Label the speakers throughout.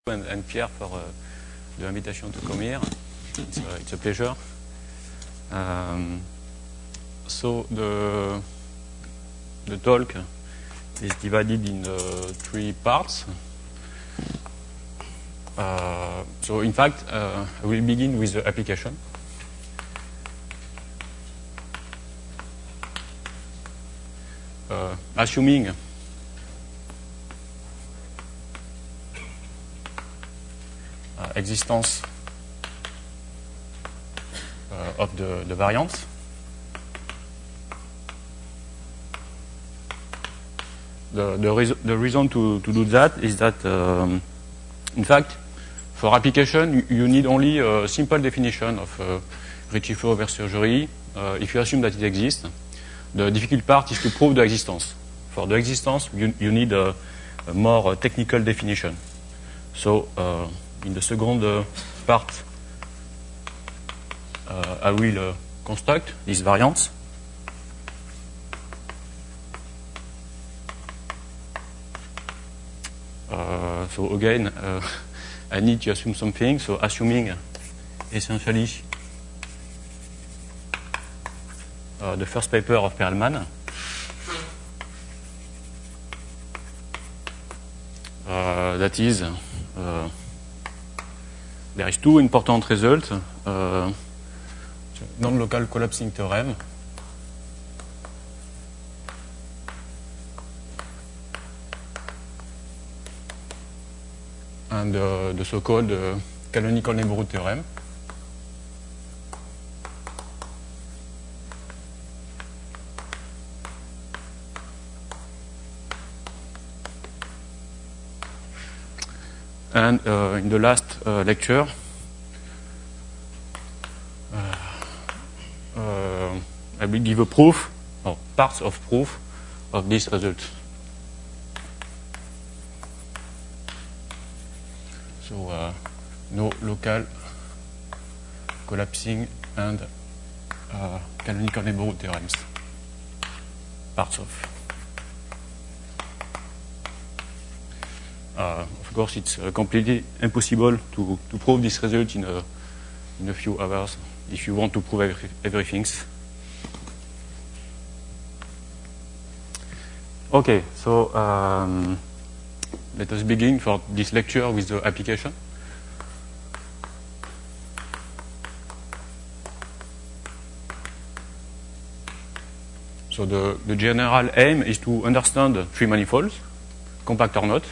Speaker 1: and Pierre for the invitation to come here. It's a pleasure. So the talk is divided in 3 parts. So in fact, I will begin with the application. Assuming existence of the variance. The reason to do that is that, in fact, for application, you need only a simple definition of Ricci-flow reverse surgery if you assume that it exists. The difficult part is to prove the existence. For the existence, you need a more technical definition. So, in the second part, I will construct this variance. So again, I need to assume something. So assuming essentially the first paper of Perelman. That is, there is 2 important results. Non-local collapsing theorem and the so-called canonical neighborhood theorem. And in the last lecture, I will give a proof, or parts of proof, of this result. So, no local collapsing and canonical neighborhood theorems. Parts of. Of course, it's completely impossible to prove this result in a few hours if you want to prove everything. Okay, so let us begin for this lecture with the application. So the general aim is to understand 3 manifolds, compact or not.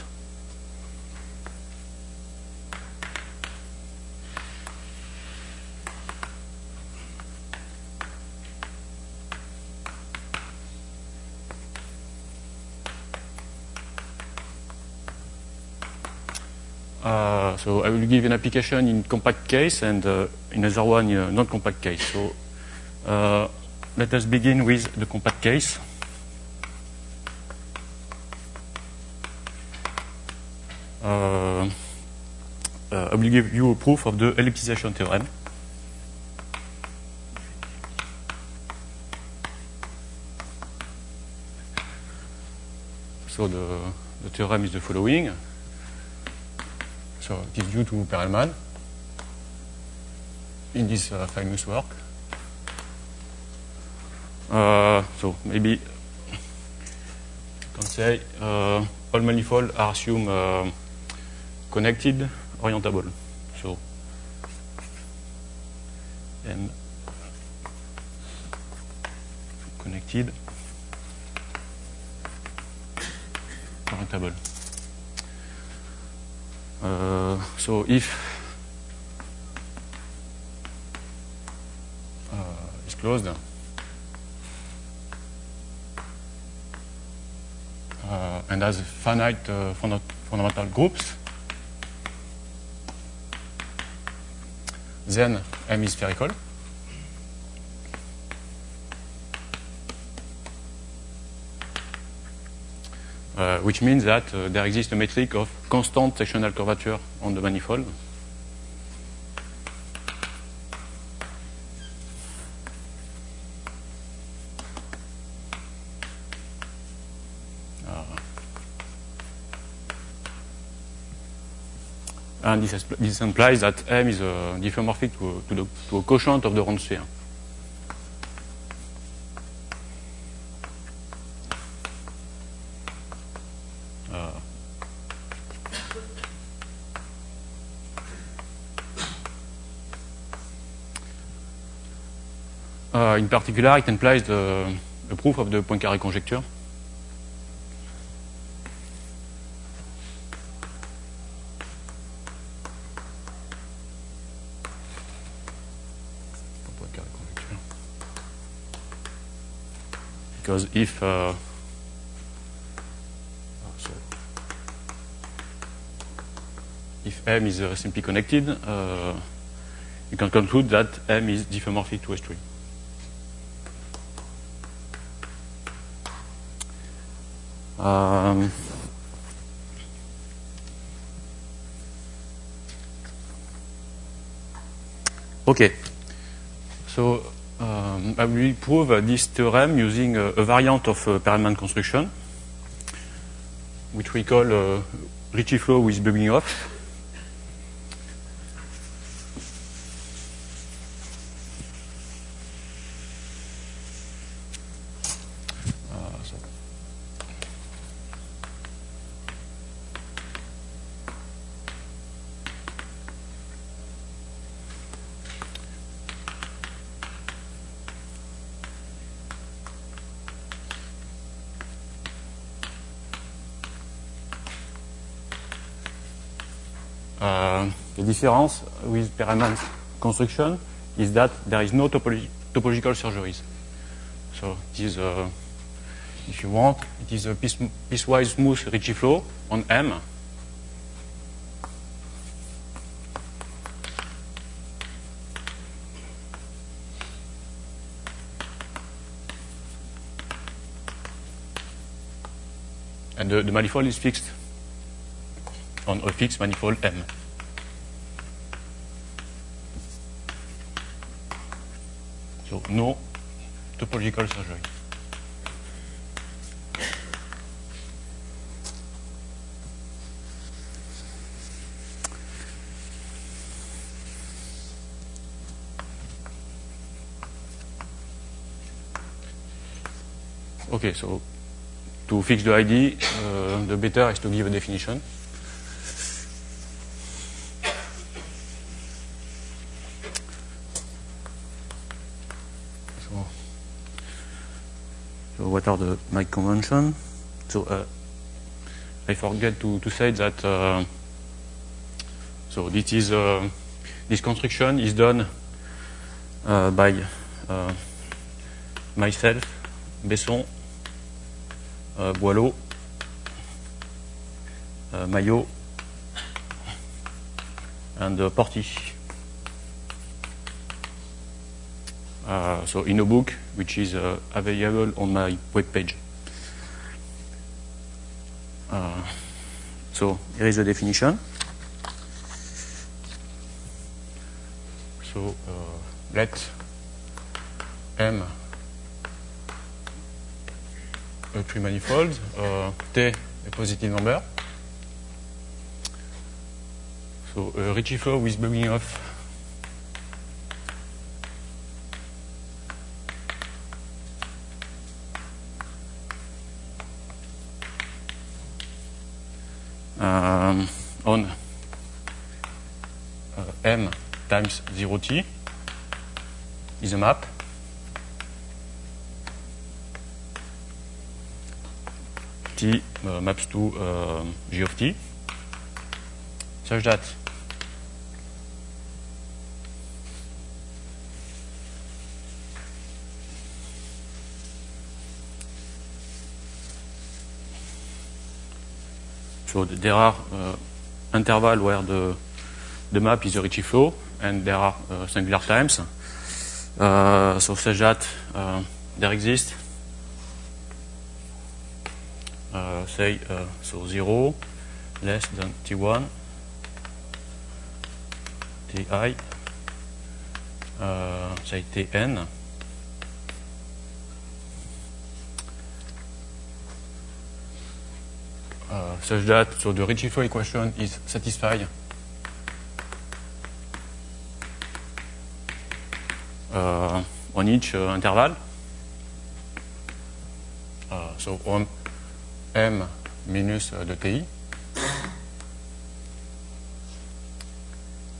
Speaker 1: So I will give an application in compact case and another one in a non-compact case. So let us begin with the compact case. I will give you a proof of the elliptization theorem. So the theorem is the following. So it is due to Perelman in this famous work. So maybe you can say all manifolds are assumed connected, orientable. So M connected, orientable. So if is closed and has finite fundamental groups, then M is spherical. Which means that there exists a metric of constant sectional curvature on the manifold. And this implies that M is diffeomorphic to a quotient of the round sphere. In particular, it implies the proof of the Poincaré conjecture. Because if M is simply connected, you can conclude that M is diffeomorphic to S3. Okay, so I will prove this theorem using a variant of Perelman construction, which we call Ricci flow with bugging off. The difference with Perelman's construction is that there is no topological surgeries. So it is, if you want, it is a piecewise smooth Ricci flow on M. And the manifold is fixed on a fixed manifold M. So no topological surgery. Okay, so to fix the ID, the better is to give a definition. So what are my conventions? So I forget to say that so this construction is done by myself, Besson, Boileau, Maillot, and Porty. So in a book which is available on my webpage. So here is the definition. So let M a pre-manifold, T a positive number. So a Ricci flow with bugging off on M times 0t is a map T maps to G of t such that so there are intervals where the map is a Ricci flow, and there are singular times. So such that there exists, say, so 0 less than T1, Ti, say Tn. Such that so the Ricci flow equation is satisfied on each interval. So on m minus the ti.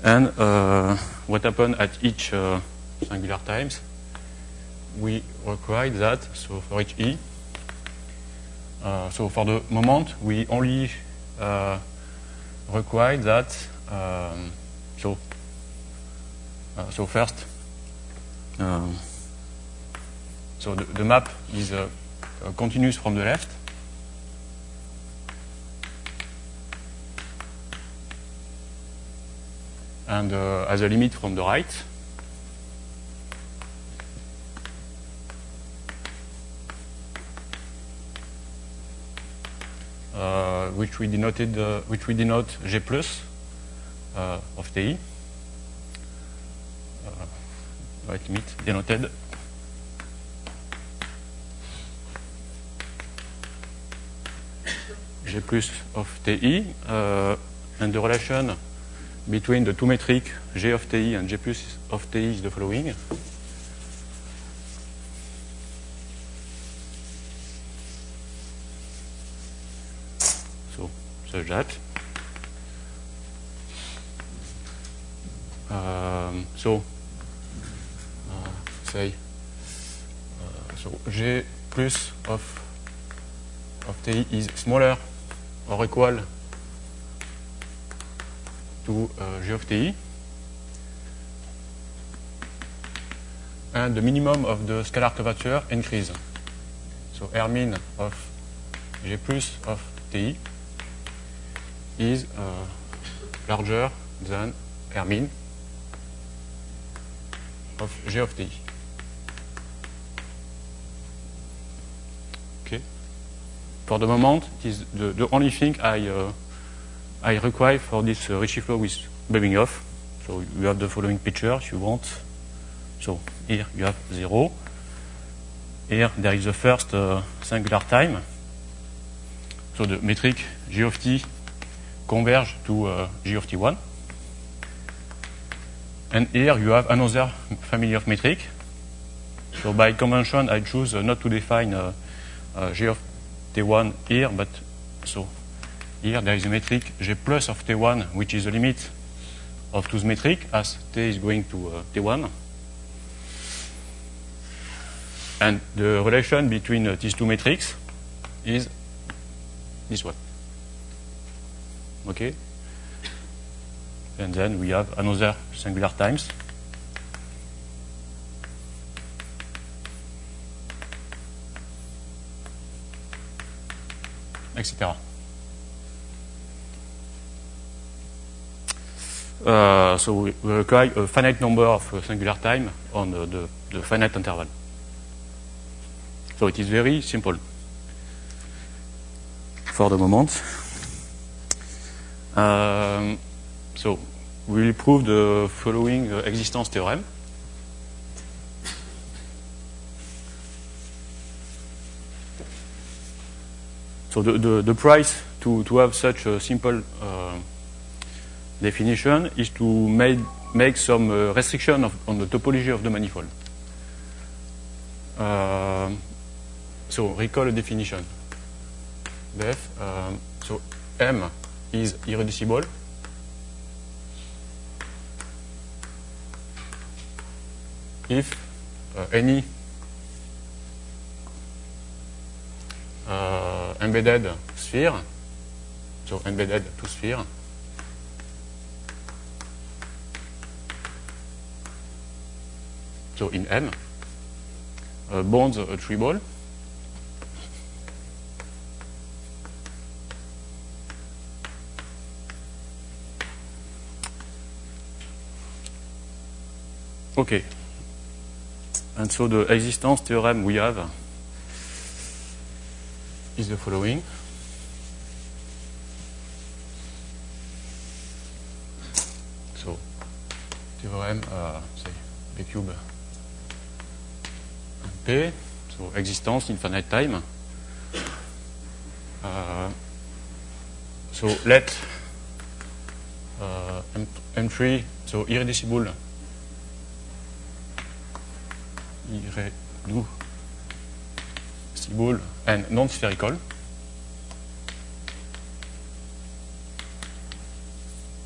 Speaker 1: And what happened at each singular times, we require that, so for each e, so for the moment, we only require that, so first, so the map is continuous from the left. And as a limit from the right. Which we denote G plus of Ti. Right limit denoted. G plus of Ti, and the relation between the two metric G of Ti and G plus of Ti is the following. So, such that. Say, so G plus of Ti is smaller or equal to G of Ti, and the minimum of the scalar curvature increase. So R min of G plus of Ti is larger than R min of G of Ti. Okay. For the moment, it is the only thing I require for this Ricci flow with Bebinghoff. So you have the following picture if you want. So here you have 0. Here there is the first singular time. So the metric G of T converge to G of T1. And here you have another family of metric. So by convention I choose not to define G of T1 here, but so here there is a metric G plus of T1, which is the limit of this metric as T is going to T1. And the relation between these two metrics is this one. Okay? And then we have another singular times. Etc. So we require a finite number of singular time on the finite interval. So it is very simple for the moment. So we will prove the following existence theorem. So the price to have such a simple definition is to make some restriction on the topology of the manifold. So recall a definition. Def, so M is irreducible if any embedded sphere, so embedded to sphere, so in M, bonds a tree ball, okay. And so the existence theorem we have is the following. So theorem, say P cube P, so existence infinite time. So let M3, so irreducible irreducible and non-spherical.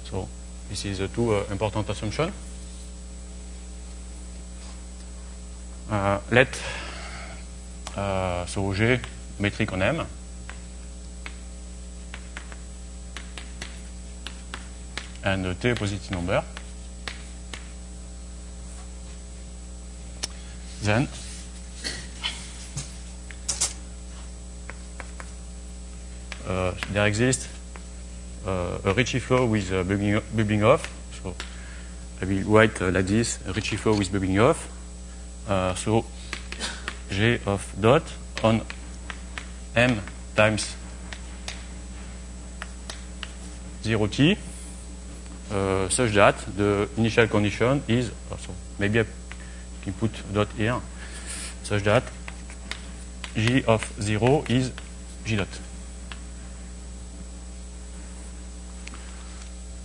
Speaker 1: So this is the two important assumptions. Let so G metric on M. And T a positive number. Then there exists a Ricci flow with bubbling off. So I will write like this: a Ricci flow with bubbling off. So G of dot on M times 0t, such that the initial condition is also, maybe I can put dot here, such that G of 0 is G dot.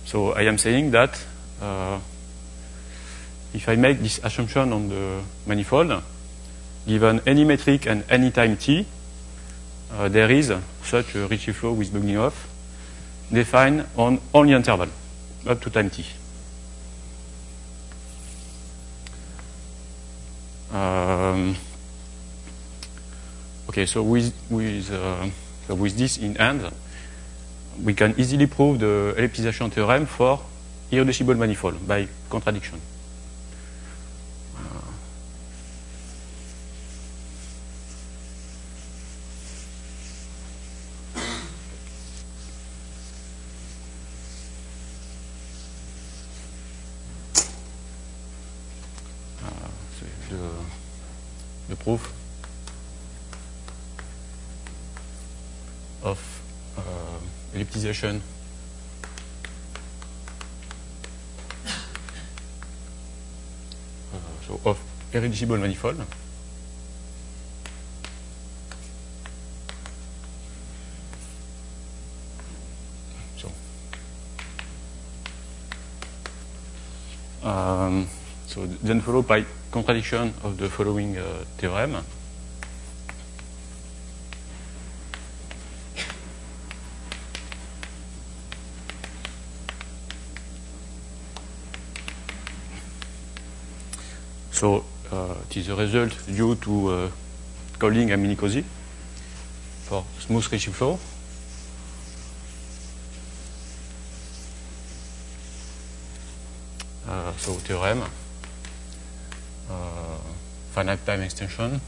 Speaker 1: So I am saying that if I make this assumption on the manifold, given any metric and any time t, there is such a Ricci flow with bubbling off defined on only interval up to time t. Okay, so with this in hand, we can easily prove the elliptisation theorem for irreducible manifold by contradiction. The proof of elliptisation so of irreducible manifold. So then followed by contradiction of the following theorem. So it is a result due to Colling and Minicozzi for smooth Ricci flow. So theorem, finite time extension.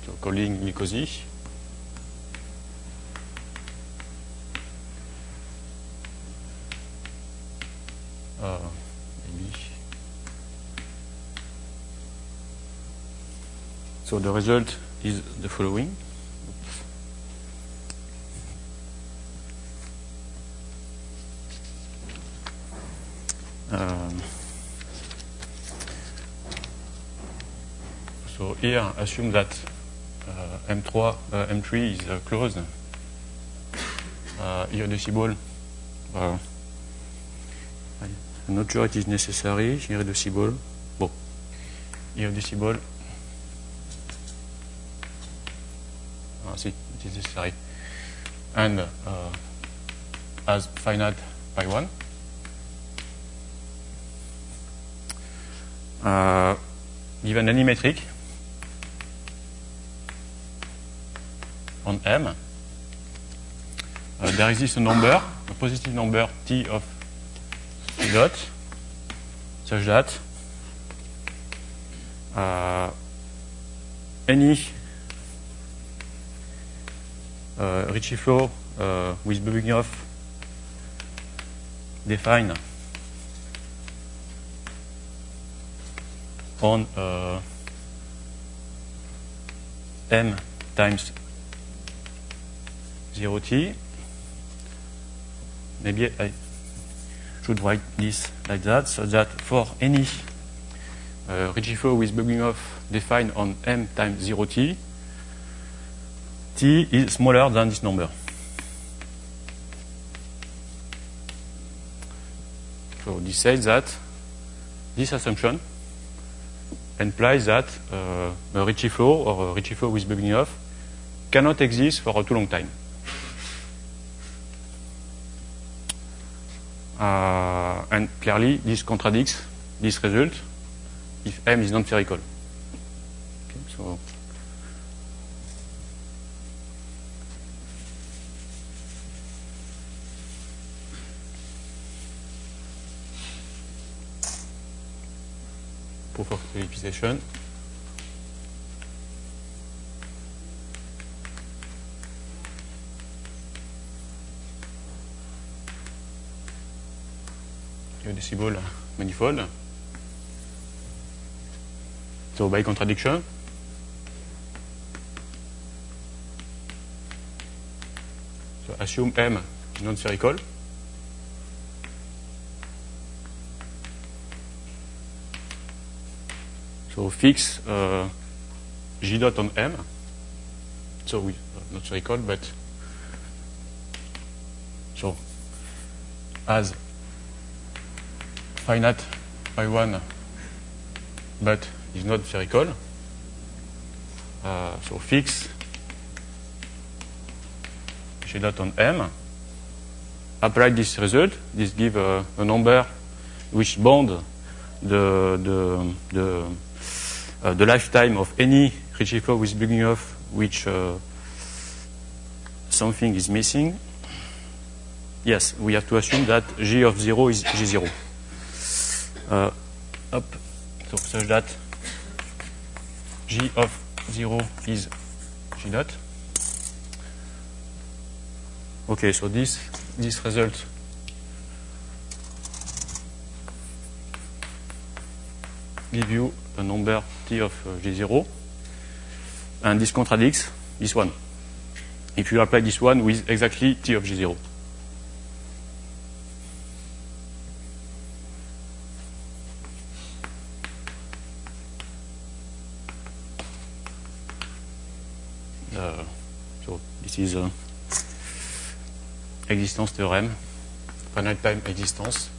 Speaker 1: So Colling, Minicozzi. Maybe. So the result is the following. So here, assume that M3 is closed, irreducible. I'm not sure it is necessary, irreducible. Bon, irreducible. See, it is necessary. And as finite by 1. Given any metric on M, there exists a number, a positive number t of t dot, such that any Ricci flow with bubbling off defined on M times 0t. Maybe I should write this like that, so that for any Ricci flow with bubbling off defined on M times 0t, t is smaller than this number. So this says that this assumption implies that a Ricci flow or a Ricci flow with Bogniov cannot exist for a too long time. And clearly, this contradicts this result if M is non-spherical. Okay, so proof of ellipsization. Geodesical manifold. So by contradiction, so assume M non-spherical. So fix G dot on M. So we not spherical, but so as finite by one, but is not spherical. So fix G dot on M. Apply this result. This gives a number which bound the lifetime of any Ricci flow with Bogniov which something is missing. Yes, we have to assume that G of 0 is G0. So such that G of 0 is G dot. Okay, so this result give you a number T of G0, and this contradicts this one. If you apply this one with exactly T of G0. So this is existence theorem, finite time existence.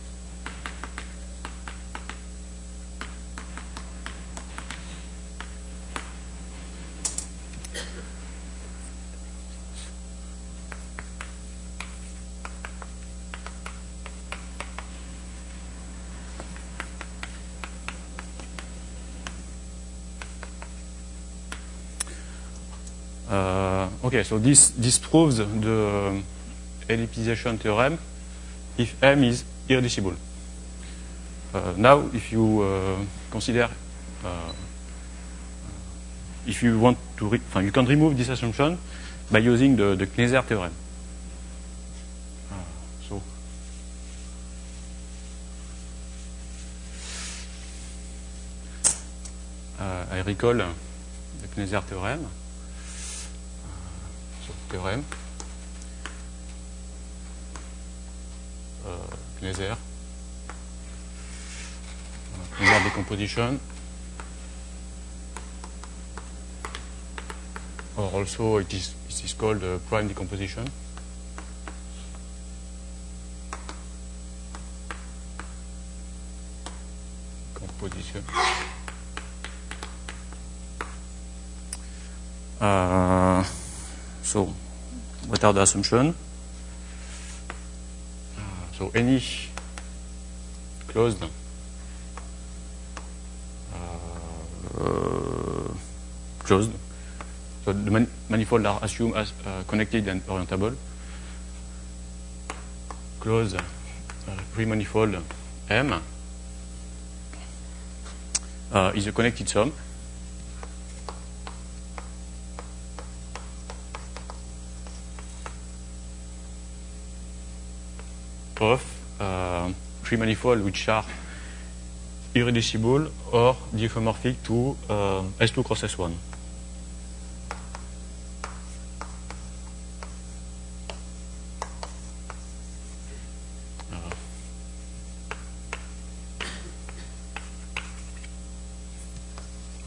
Speaker 1: Okay, so this proves the ellipsization theorem if M is irreducible. Now, if you consider, if you want to, you can remove this assumption by using the Kneser theorem. So, I recall the Kneser theorem. Theorem, Kneser decomposition, or also it is called prime decomposition. Composition. So, what are the assumptions? So, any closed closed. So, the manifolds are assumed as connected and orientable. Closed pre-manifold M is a connected sum. Of three manifolds which are irreducible or diffeomorphic to S2 cross S1.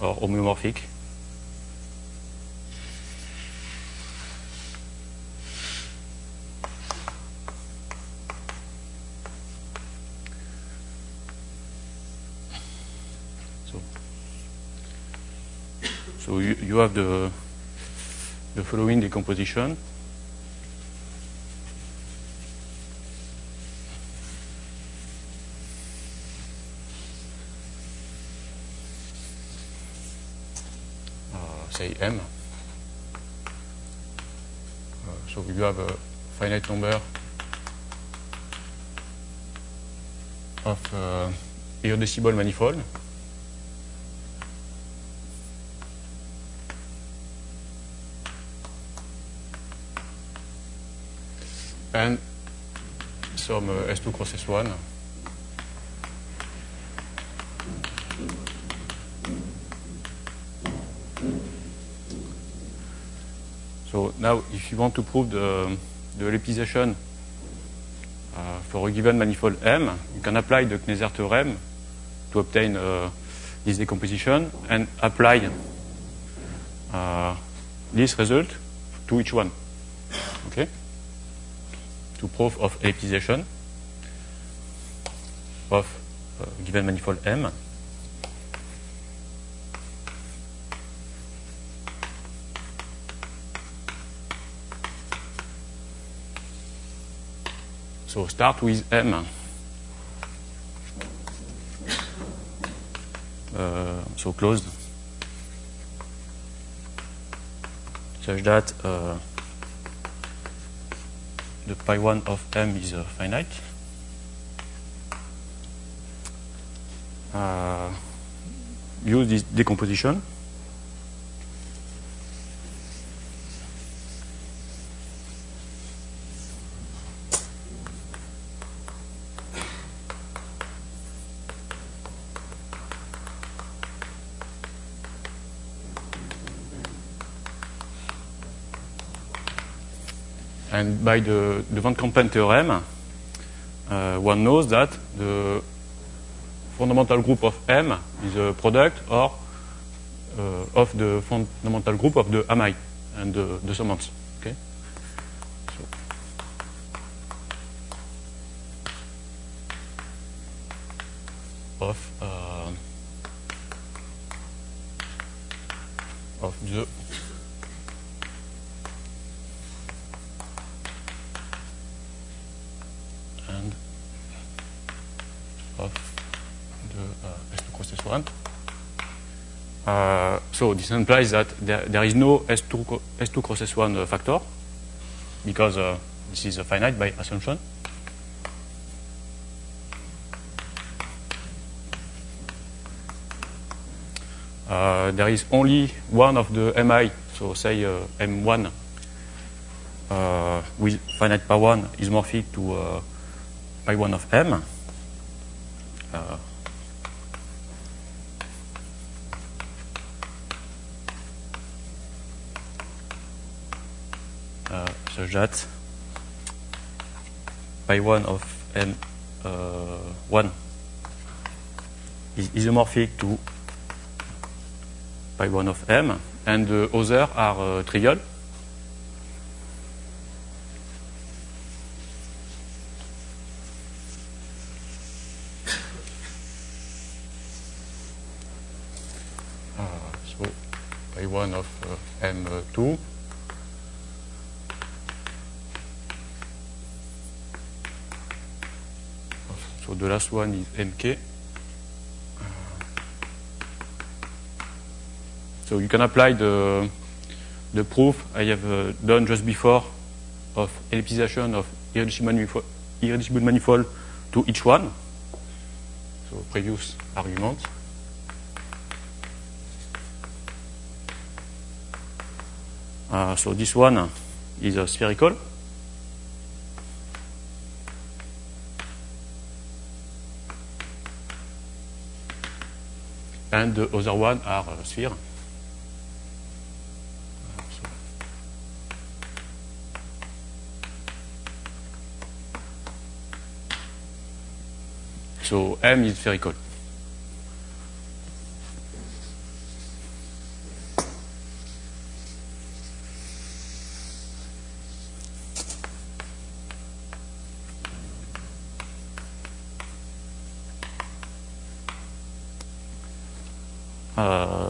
Speaker 1: Or homeomorphic. So you have the following decomposition. Say M. So you have a finite number of irreducible manifold. And some S2 cross S1. So now, if you want to prove the elliptization for a given manifold M, you can apply the Kneser theorem to obtain this decomposition and apply this result to each one. Okay? To proof of elliptization of a given manifold M. So start with M. So closed, such that the pi 1 of M is finite. Use this decomposition. And by the Van Kampen theorem, one knows that the fundamental group of M is a product or of the fundamental group of the ami and the summons. Okay. So of the and of the S2 cross S1. So this implies that there is no S2 cross S1 factor because this is finite by assumption. There is only one of the mi, so say M1 with finite pi 1 is morphic to pi 1 of M. Such that pi 1 of M1 is isomorphic to pi 1 of M, and the others are trivial. So pi 1 of M2 so the last one is MK. So you can apply the proof I have done just before of elliptization of irreducible manifold to each one. So previous argument. So this one is spherical. And the other one are sphere. So M is spherical.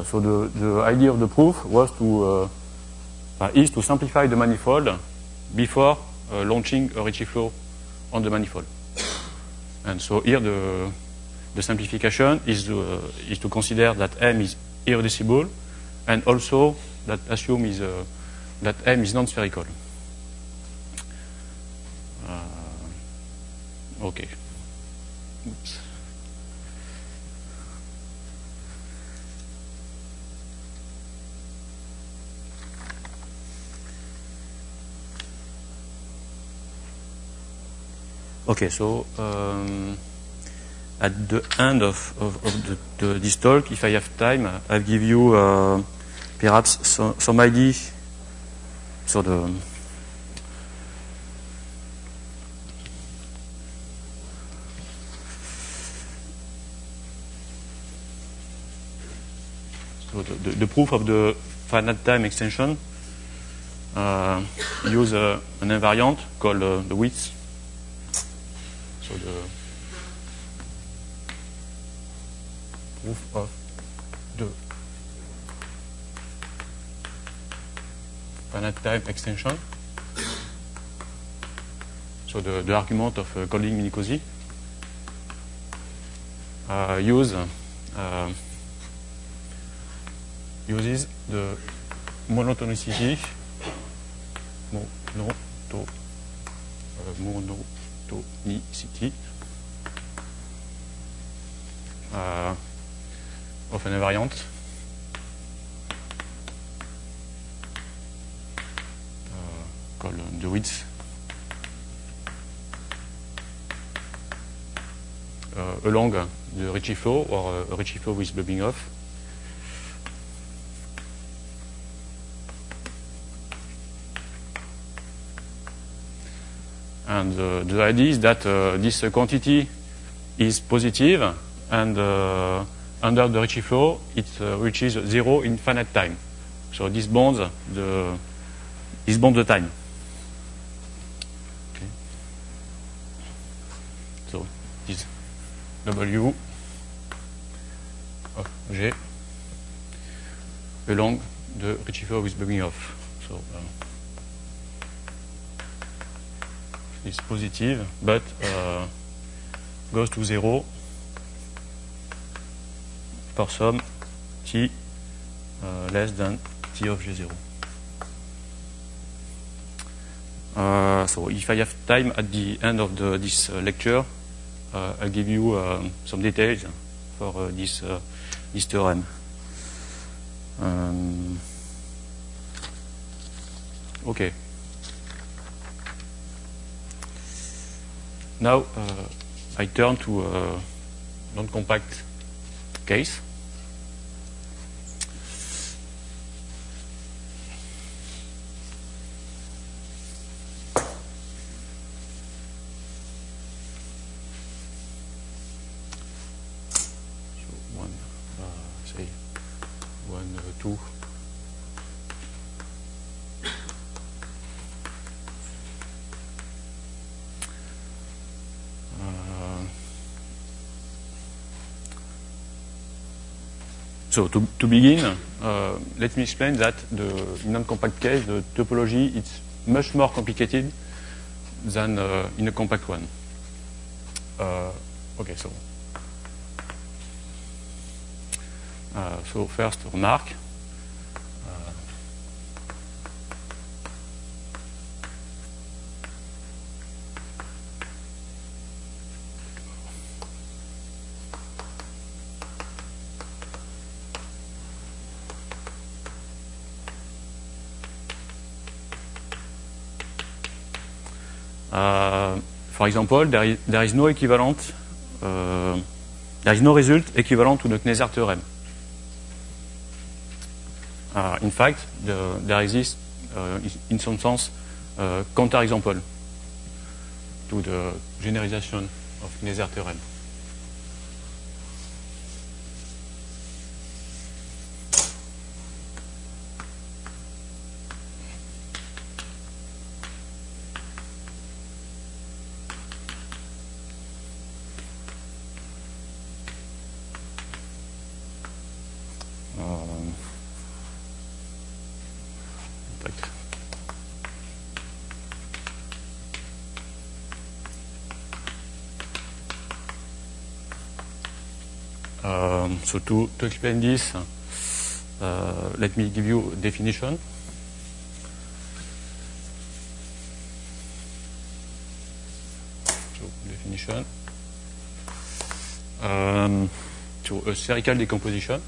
Speaker 1: So the idea of the proof was is to simplify the manifold before launching a Ricci flow on the manifold. And so here the simplification is to consider that M is irreducible, and also that assume that M is non-spherical. Okay. Oops. Okay, so at the end of this talk, if I have time, I'll give you perhaps some idea. So the proof of the finite time extension use an invariant called the width. So the proof of the finite time extension. So the argument of Kolding-Minkowski uses the monotonicity of an invariant called the width along the Ricci flow, or a Ricci flow with bubbling off. And the idea is that this quantity is positive, and under the Ricci flow, it reaches 0 in finite time. So this bonds the time. Okay. So this W of G along the Ricci flow with bubbling off. So it's positive, but goes to 0 for some t less than t of G0. So if I have time at the end of this lecture, I'll give you some details for this theorem. Okay. Now I turn to a non-compact case. So say 1, 2. So to begin, let me explain that in non-compact case, the topology is much more complicated than in a compact one. Okay, so first remark. For example, there is no equivalent, there is no result equivalent to the Kneser theorem. In fact, there exists, in some sense, a counterexample to the generalization of Kneser theorem. So to explain this, let me give you a definition. So definition. So a spherical decomposition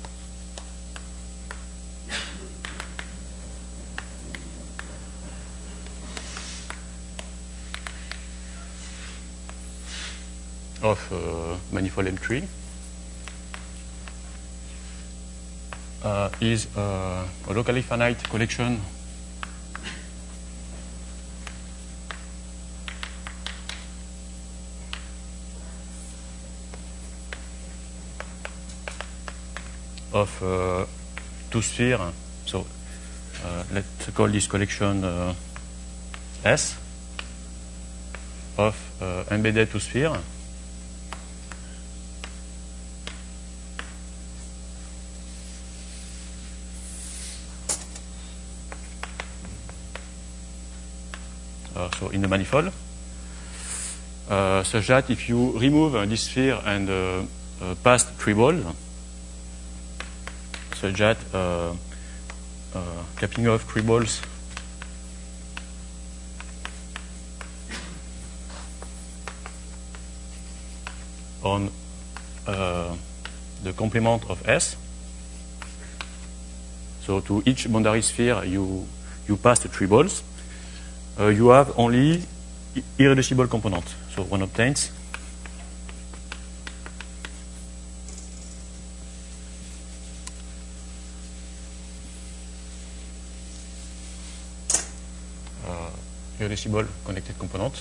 Speaker 1: of manifold M3 is a locally finite collection of two spheres. So let's call this collection S of embedded two spheres. So in the manifold, such that if you remove this sphere and pass three balls, such that capping off three balls on the complement of S. So to each boundary sphere you pass the three balls. You have only irreducible components. So one obtains irreducible connected component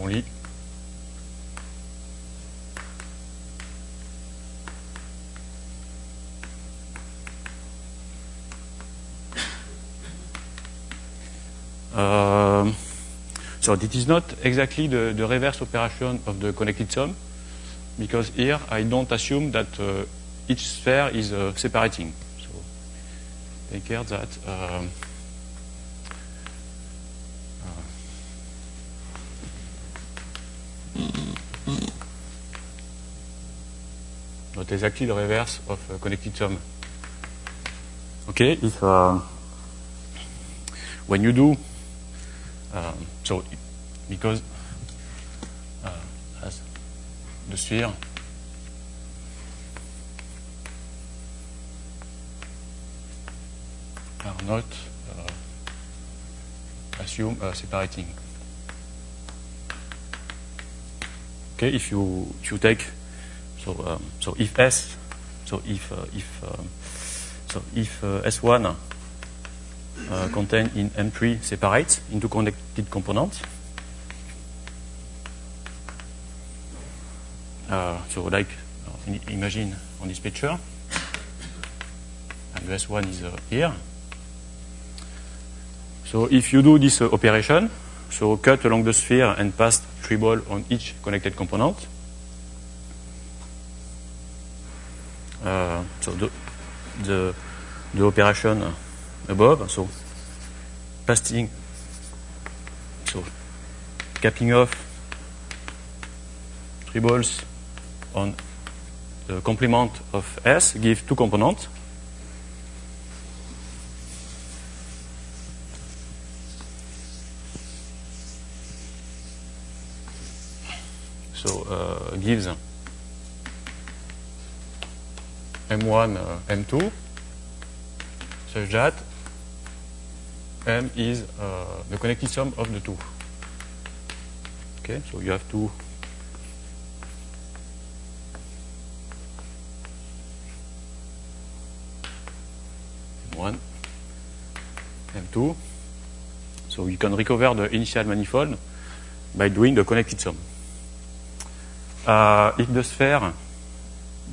Speaker 1: only so this is not exactly the reverse operation of the connected sum, because here I don't assume that each sphere is separating. So take care that not exactly the reverse of connected sum. Okay, if when you do so because as the sphere are not assume separating. Okay, if you take so if S S1 contained in M3 separates into connected components. So like imagine on this picture, and the S1 is here. So if you do this operation, so cut along the sphere and pass three balls on each connected component. So the operation above, so passing, so capping off three balls on the complement of S give two components. So gives M1, M2, such that M is the connected sum of the two. Okay, so you have two M1, M2. So you can recover the initial manifold by doing the connected sum. If the sphere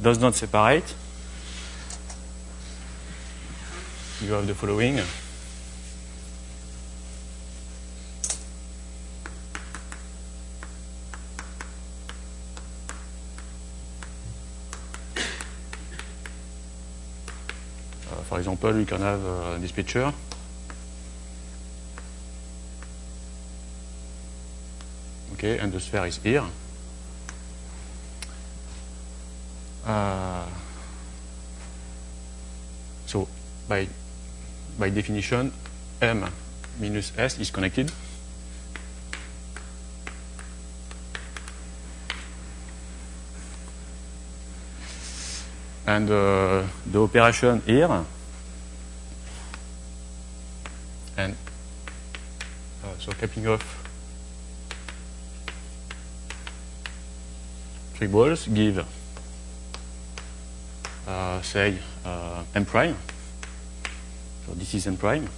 Speaker 1: does not separate, you have the following. For example, you can have this picture. Okay, and the sphere is here. So by definition, M minus S is connected. And the operation here, and so capping off 3 balls give, say, M prime. So this is M prime.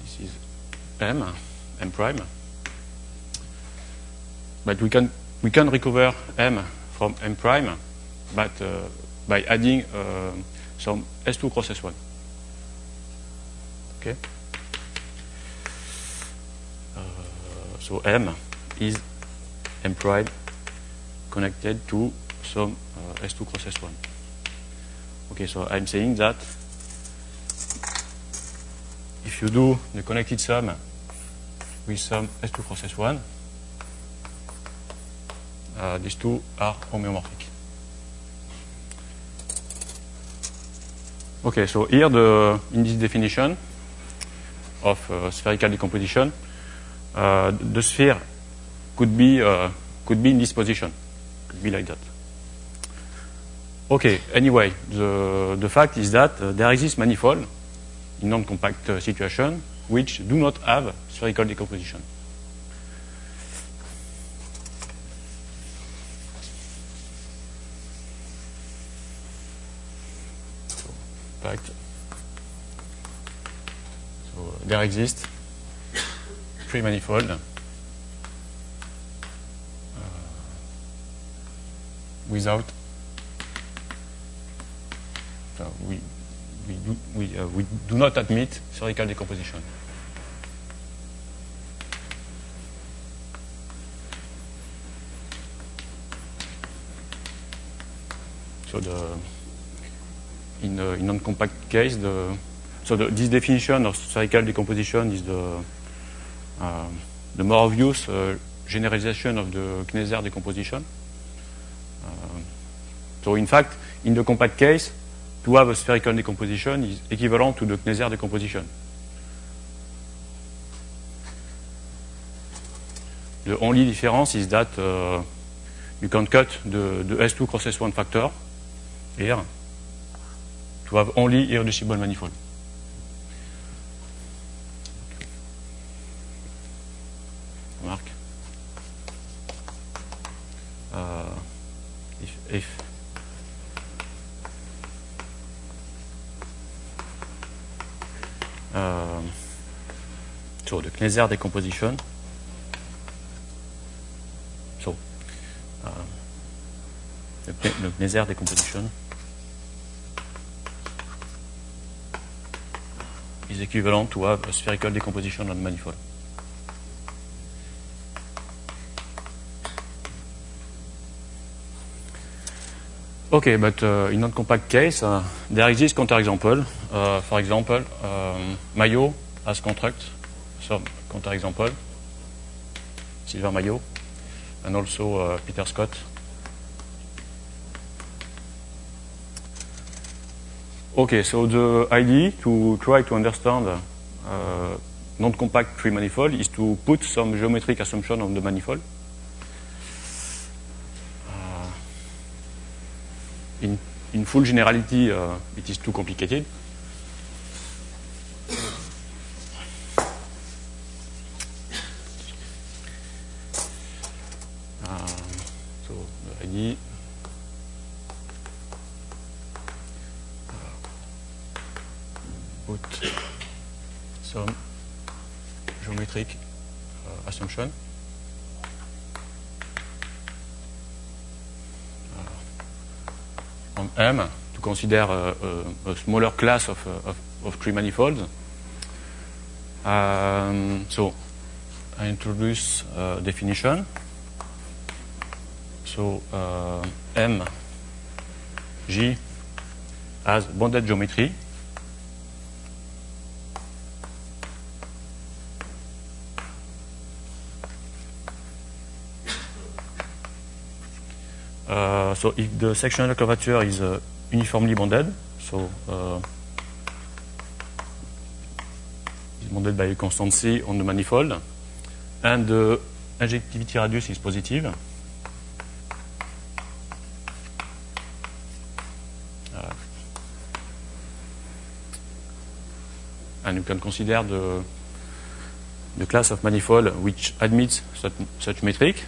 Speaker 1: This is M prime. But we can recover M from M prime, but by adding some S2 cross S1. Okay. So M is M prime connected to some S2 cross S1. Okay, so I'm saying that if you do the connected sum with some S2 cross S1, these two are homeomorphic. Okay, so here in this definition of spherical decomposition, the sphere could be in this position, could be like that. Okay, anyway, the fact is that there exists manifold in non-compact situation which do not have spherical decomposition. So, in fact, so there exist 3 manifolds without we do not admit spherical decomposition. So in non-compact case, this definition of spherical decomposition is the more obvious generalization of the Kneser decomposition. So in fact, in the compact case, to have a spherical decomposition is equivalent to the Kneser decomposition. The only difference is that you can cut the S2 cross S1 factor here to have only irreducible manifold. Mark. If so the Kneser decomposition. So the Kneser decomposition is equivalent to have a spherical decomposition on manifold. Okay, but in non-compact case, there exists counterexample. For example, Mayo has construct some counterexample, Sylvain Mayo, and also Peter Scott. Okay, so the idea to try to understand non-compact 3 manifold is to put some geometric assumption on the manifold. In full generality, it is too complicated. So the idea put some geometric assumption. On M to consider a smaller class of 3 manifolds. So I introduce definition. So M G has bounded geometry. So if the sectional curvature is uniformly bounded, so it's bounded by a constant C on the manifold, and the injectivity radius is positive, and you can consider the class of manifold which admits such metric.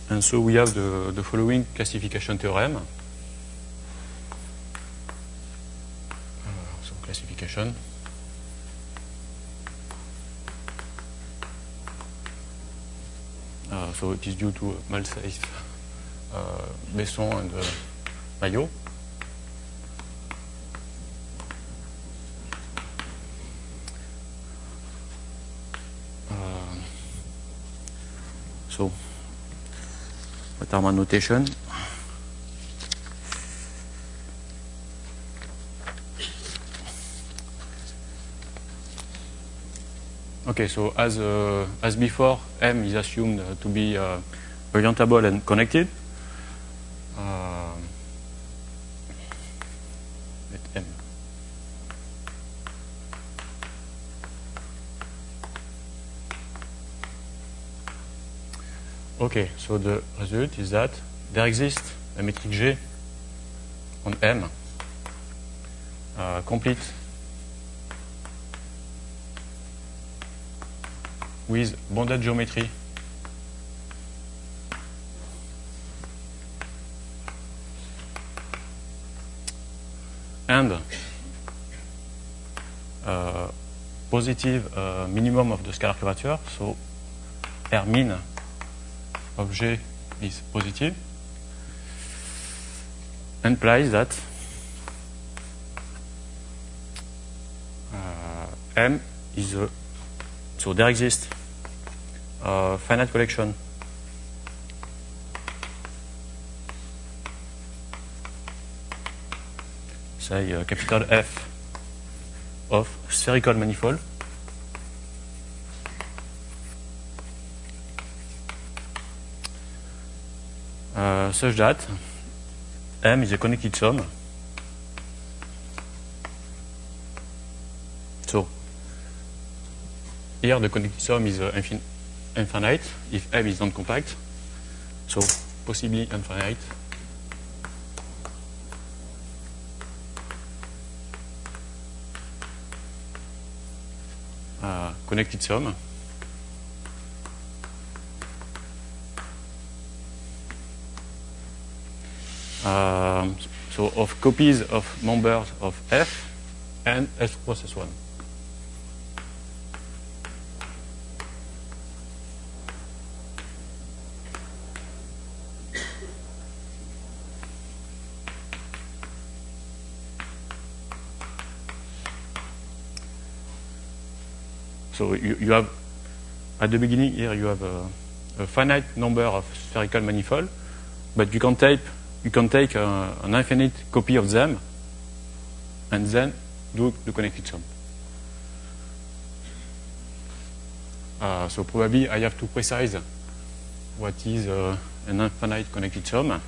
Speaker 1: And so we have the following classification theorem. So classification. So it is due to Malsafe, Besson, and Maillot. So what are my notation? Okay, so as before, M is assumed to be orientable and connected. Let M. Okay, so the result is that there exists a metric G on M, complete with bounded geometry and positive minimum of the scalar curvature, so R min of G is positive, implies that M is a, so there exists a finite collection say capital F of spherical manifold such that M is a connected sum. So here the connected sum is infinite if M is non-compact, so possibly infinite. Connected sum. So of copies of members of F and S cross S1. So you have, at the beginning here, you have a finite number of spherical manifold, but you can take an infinite copy of them and then do the connected sum. So probably I have to precise what is an infinite connected sum.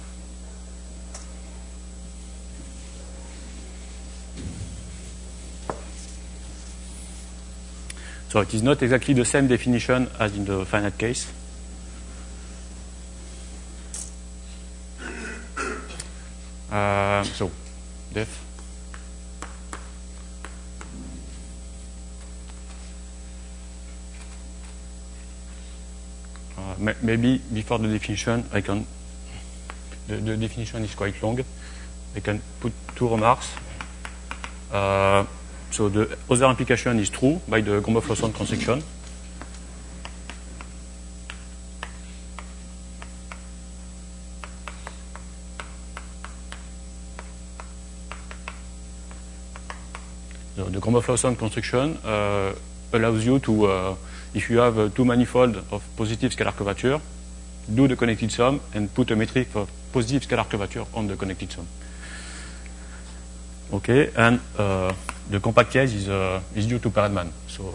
Speaker 1: So it is not exactly the same definition as in the finite case. So def maybe before the definition I can, the definition is quite long, I can put two remarks. So the other implication is true by the Gromov-Lawson construction. the Gromov-Lawson construction allows you to, if you have two manifolds of positive scalar curvature, do the connected sum and put a metric for positive scalar curvature on the connected sum. Okay, and the compact case is due to Perelman. So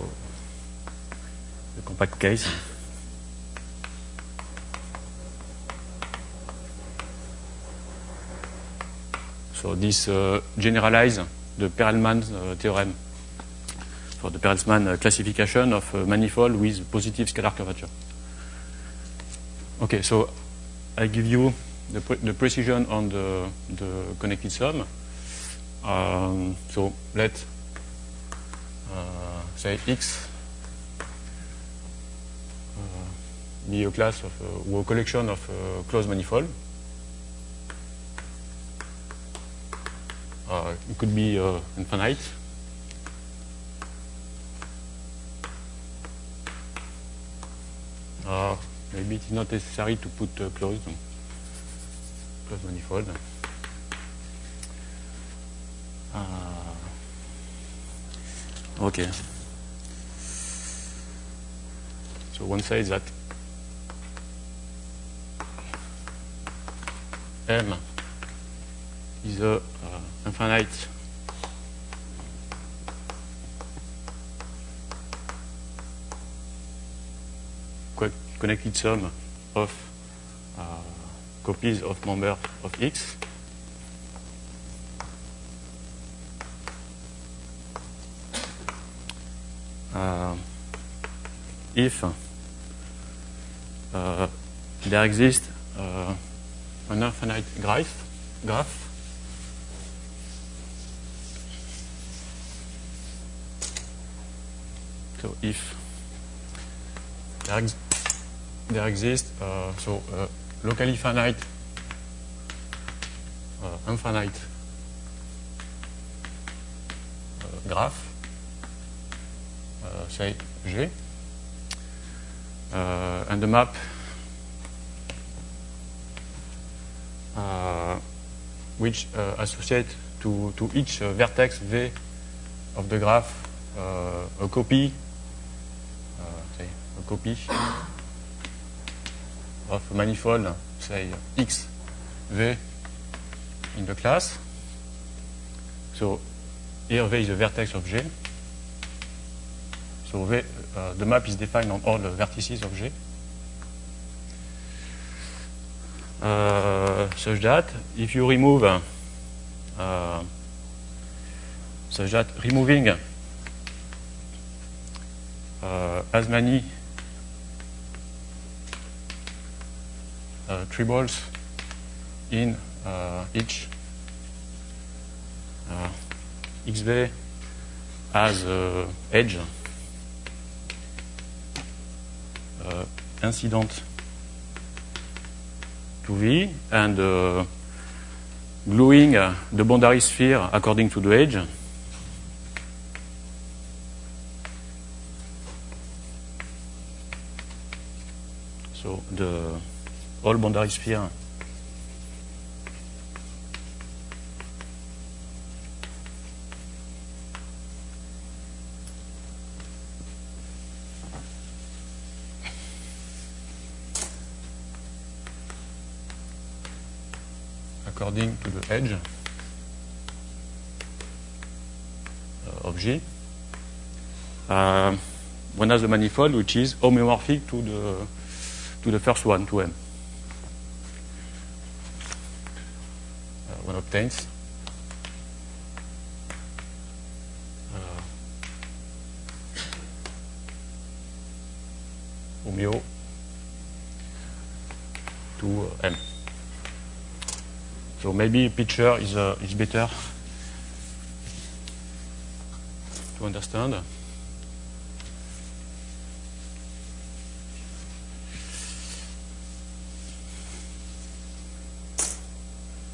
Speaker 1: the compact case. So this generalizes the Perelman theorem for the Perelman classification of manifold with positive scalar curvature. Okay, so I give you the precision on the connected sum. So let's say X be a class of or a collection of closed manifold. It could be infinite. Maybe it's not necessary to put closed manifold. Okay. So one says that M is a infinite connected sum of copies of members of X. If there exists an infinite graph, so if there exists locally finite infinite graph, say G, and the map which associate to each vertex V of the graph a copy of a manifold, say X V in the class. So here V is a vertex of G. So V, the map is defined on all the vertices of G. Such that if you remove removing as many triples in each XV as edge incident to V and gluing the boundary sphere according to the edge. So the whole boundary sphere according to the edge of G. One has a manifold which is homeomorphic to the first one, to M. One obtains homeo to M. So maybe picture is better to understand.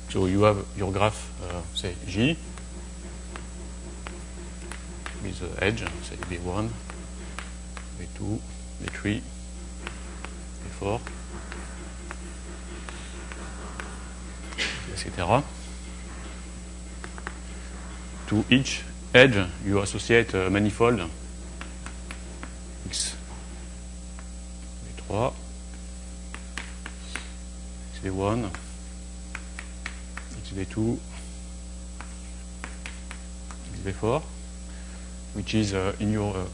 Speaker 1: So you have your graph, say G, with the edge, say V1, V2, V3, V4, etc. To each edge, you associate a manifold X V3, XV1, XV2, XV4, which is in your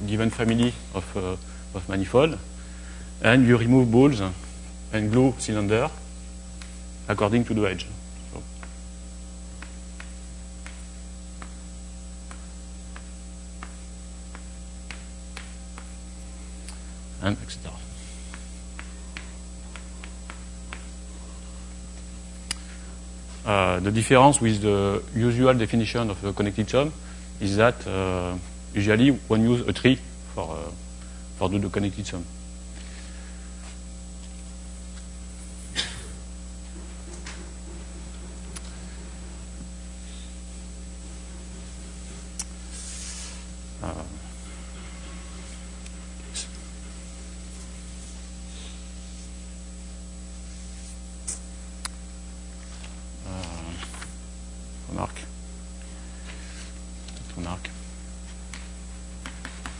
Speaker 1: given family of manifold, and you remove balls and glue cylinder according to the edge. So. And etc. The difference with the usual definition of a connected sum is that usually one use a tree for do the connected sum. Remarque.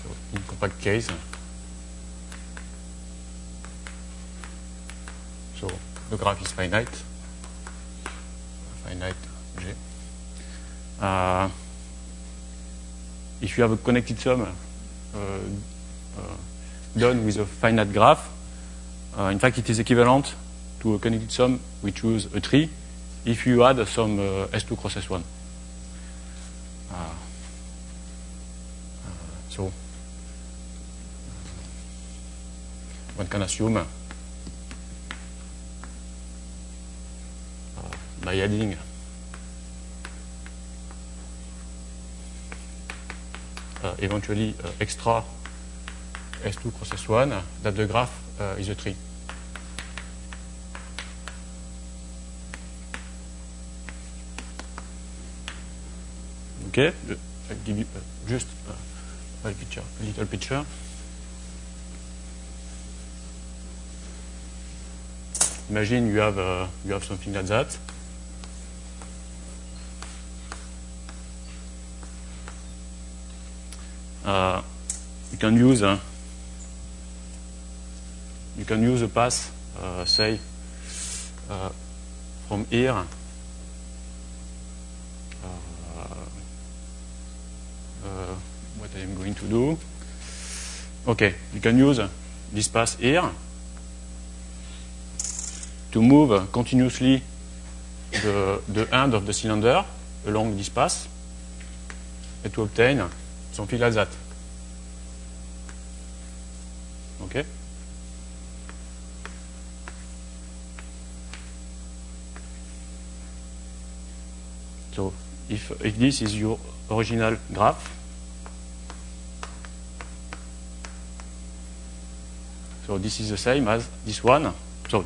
Speaker 1: So in compact case, so the graph is finite G. If you have a connected sum done with a finite graph, in fact it is equivalent to a connected sum we choose a tree if you add some S2 cross S1. So one can assume by adding eventually extra S2 cross S1 that the graph is a tree. Okay, I'll give you just a little picture. Imagine you have something like that. You can use a path, say, from here. What I am going to do. Okay, you can use this path here to move continuously the end of the cylinder along this path and to obtain something like that. Okay? So if this is your original graph, so this is the same as this one. So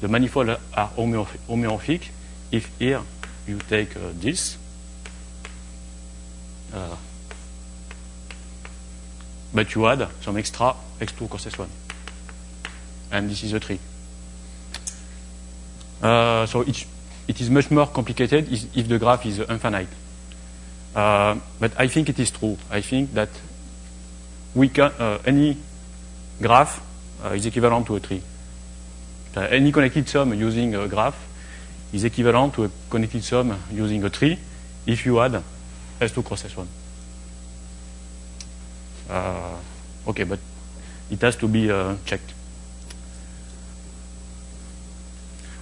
Speaker 1: the manifolds are homeomorphic. If here you take this, but you add some extra x2 cross s1, and this is a tree. So it is much more complicated if the graph is infinite. But I think it is true. I think that we can any graph is equivalent to a tree. Any connected sum using a graph is equivalent to a connected sum using a tree if you add S2 cross S1. Okay, but it has to be checked.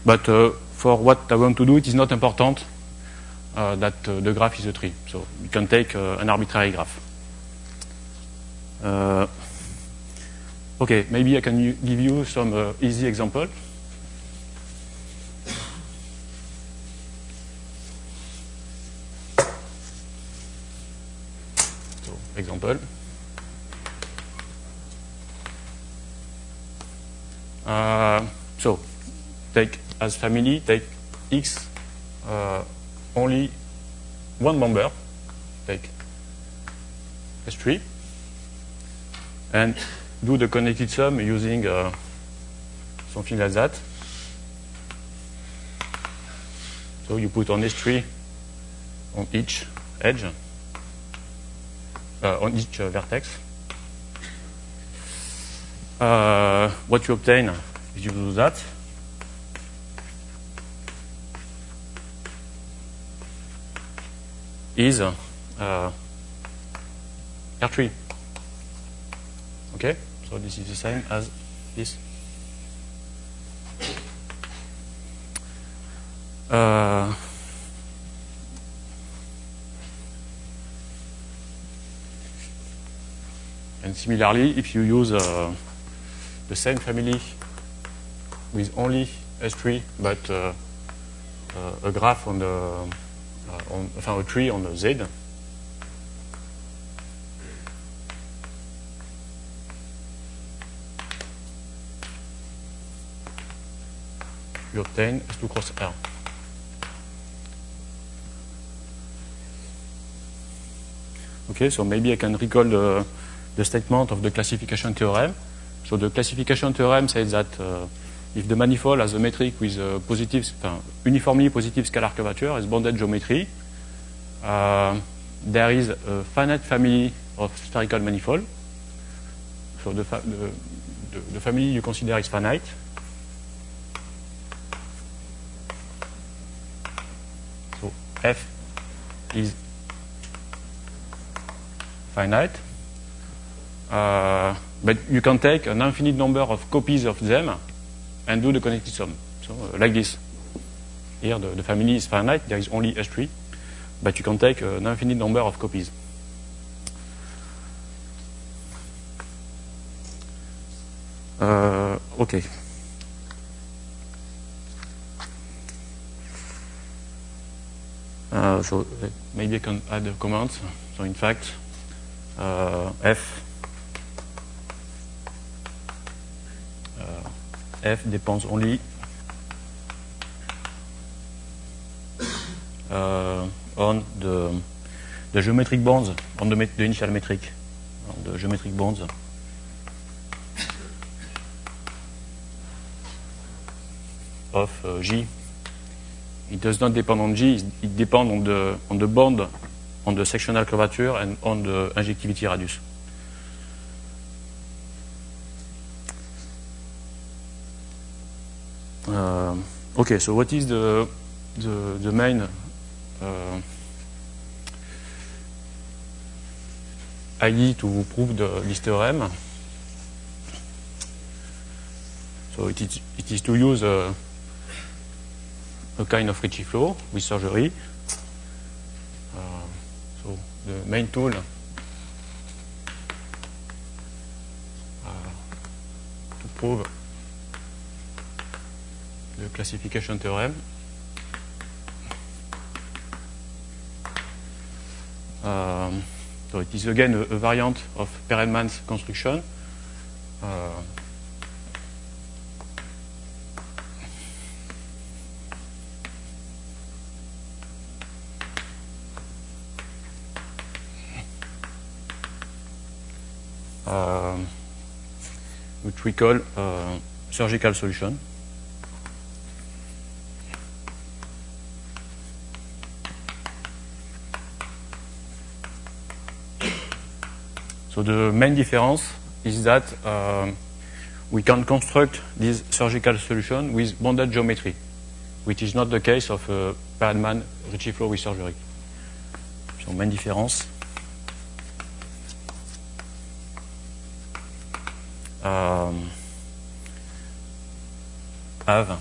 Speaker 1: But for what I want to do, it is not important that the graph is a tree. So you can take an arbitrary graph. Okay, maybe I can give you some easy example. So, example. So, take as family, take X only one member, take S3, and do the connected sum using something like that. So you put on S3 on each edge, on each vertex. What you obtain if you do that is R3. Okay, so this is the same as this. And similarly, if you use the same family with only S3, but a graph on the a tree on the Z, you obtain S2 cross R. Okay, so maybe I can recall the statement of the classification theorem. So the classification theorem says that if the manifold has a metric with uniformly positive scalar curvature as bounded geometry, there is a finite family of spherical manifold. So the family you consider is finite. So F is finite. But you can take an infinite number of copies of them and do the connected sum. So like this. Here the family is finite, there is only S3, but you can take an infinite number of copies. Okay. So maybe I can add a comment. So in fact, F depends only on the geometric bonds, on the initial metric, on the geometric bonds of G. It does not depend on G, it depends on the bond, on the sectional curvature, and on the injectivity radius. Okay, so what is the main idea to prove this theorem? So it is to use a kind of Ricci flow with surgery. So the main tool to prove the classification theorem. So it is again a variant of Perelman's construction. Which we call surgical solution. So the main difference is that we can construct this surgical solution with bounded geometry, which is not the case of Perelman Ricci flow with surgery. So main difference. Have.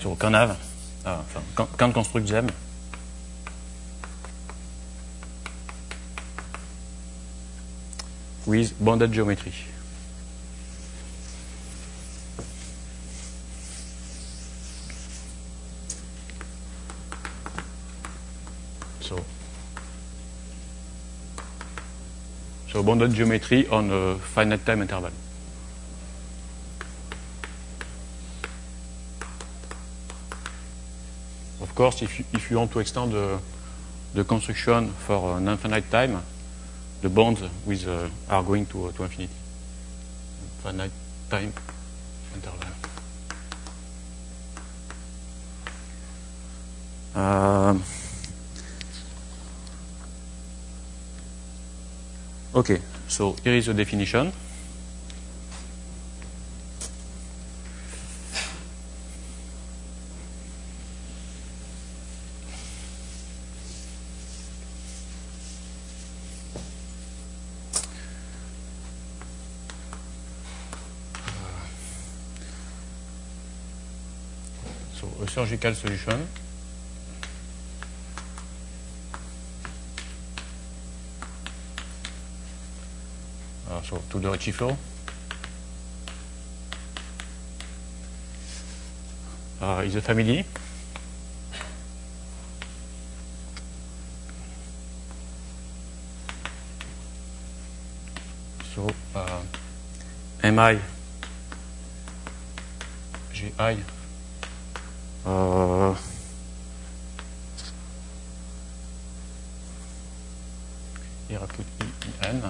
Speaker 1: So can have. Can construct them. With bounded geometry. So bounded geometry on a finite time interval. Of course, if you want to extend the construction for an infinite time, the bonds are going to infinity. Finite time interval. Okay, so here is the definition. So a surgical solution. So to the Ricci flow. Is a family. So MI, GI, here I put EN.